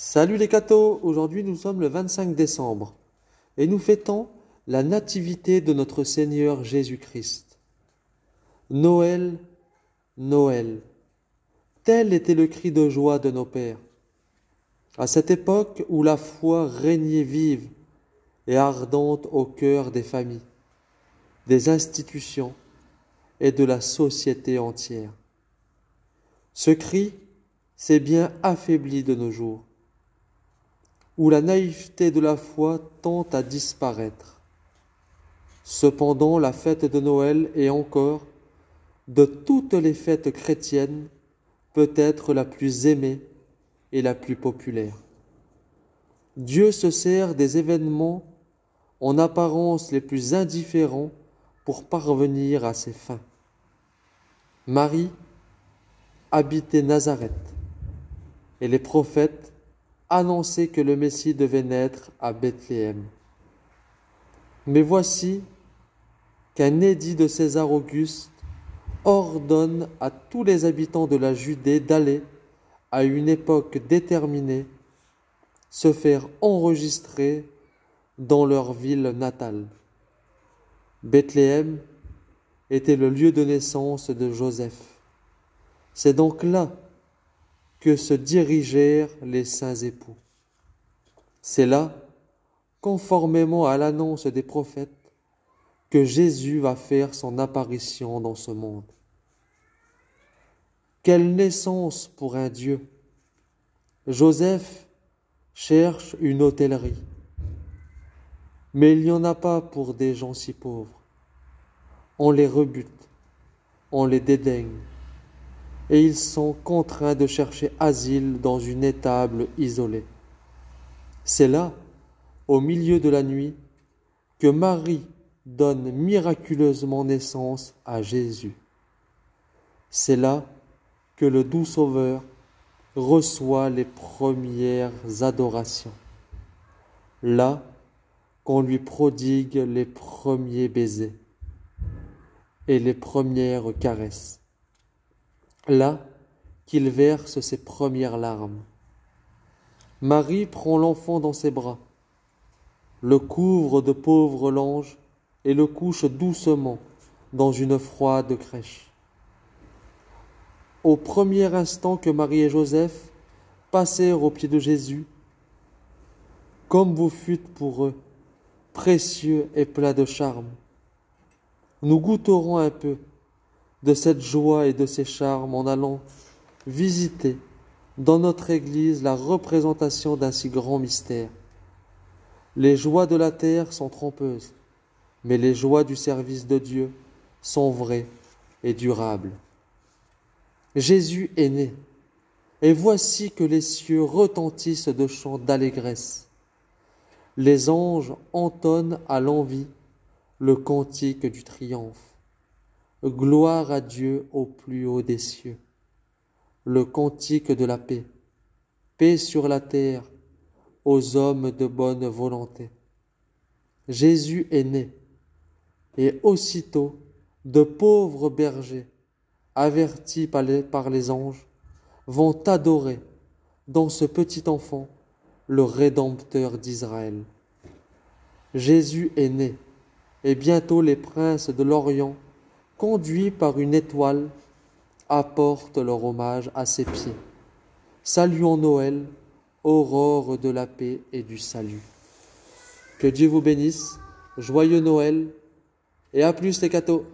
Salut les cathos, aujourd'hui nous sommes le 25 décembre et nous fêtons la nativité de notre Seigneur Jésus-Christ. Noël, Noël, tel était le cri de joie de nos pères. À cette époque où la foi régnait vive et ardente au cœur des familles, des institutions et de la société entière. Ce cri s'est bien affaibli de nos jours, où la naïveté de la foi tend à disparaître. Cependant, la fête de Noël est encore, de toutes les fêtes chrétiennes, peut-être la plus aimée et la plus populaire. Dieu se sert des événements en apparence les plus indifférents pour parvenir à ses fins. Marie habitait Nazareth et les prophètes annonçaient que le Messie devait naître à Bethléem. Mais voici qu'un édit de César Auguste ordonne à tous les habitants de la Judée d'aller, à une époque déterminée, se faire enregistrer dans leur ville natale. Bethléem était le lieu de naissance de Joseph. C'est donc là que se dirigèrent les saints époux. C'est là, conformément à l'annonce des prophètes, que Jésus va faire son apparition dans ce monde. Quelle naissance pour un Dieu! Joseph cherche une hôtellerie, mais il n'y en a pas pour des gens si pauvres. On les rebute, on les dédaigne, et ils sont contraints de chercher asile dans une étable isolée. C'est là, au milieu de la nuit, que Marie donne miraculeusement naissance à Jésus. C'est là que le doux Sauveur reçoit les premières adorations. Là qu'on lui prodigue les premiers baisers et les premières caresses. Là qu'il verse ses premières larmes. Marie prend l'enfant dans ses bras, le couvre de pauvres langes et le couche doucement dans une froide crèche. Au premier instant que Marie et Joseph passèrent aux pieds de Jésus, comme vous fûtes pour eux, précieux et plein de charme, nous goûterons un peu de cette joie et de ces charmes en allant visiter dans notre Église la représentation d'un si grand mystère. Les joies de la terre sont trompeuses, mais les joies du service de Dieu sont vraies et durables. Jésus est né, et voici que les cieux retentissent de chants d'allégresse. Les anges entonnent à l'envi le cantique du triomphe. Gloire à Dieu au plus haut des cieux. Le cantique de la paix. Paix sur la terre aux hommes de bonne volonté. Jésus est né, et aussitôt de pauvres bergers, avertis par les anges, vont adorer dans ce petit enfant le Rédempteur d'Israël. Jésus est né, et bientôt les princes de l'Orient, conduits par une étoile, apportent leur hommage à ses pieds. Saluons Noël, aurore de la paix et du salut. Que Dieu vous bénisse, joyeux Noël, et à plus les cathos.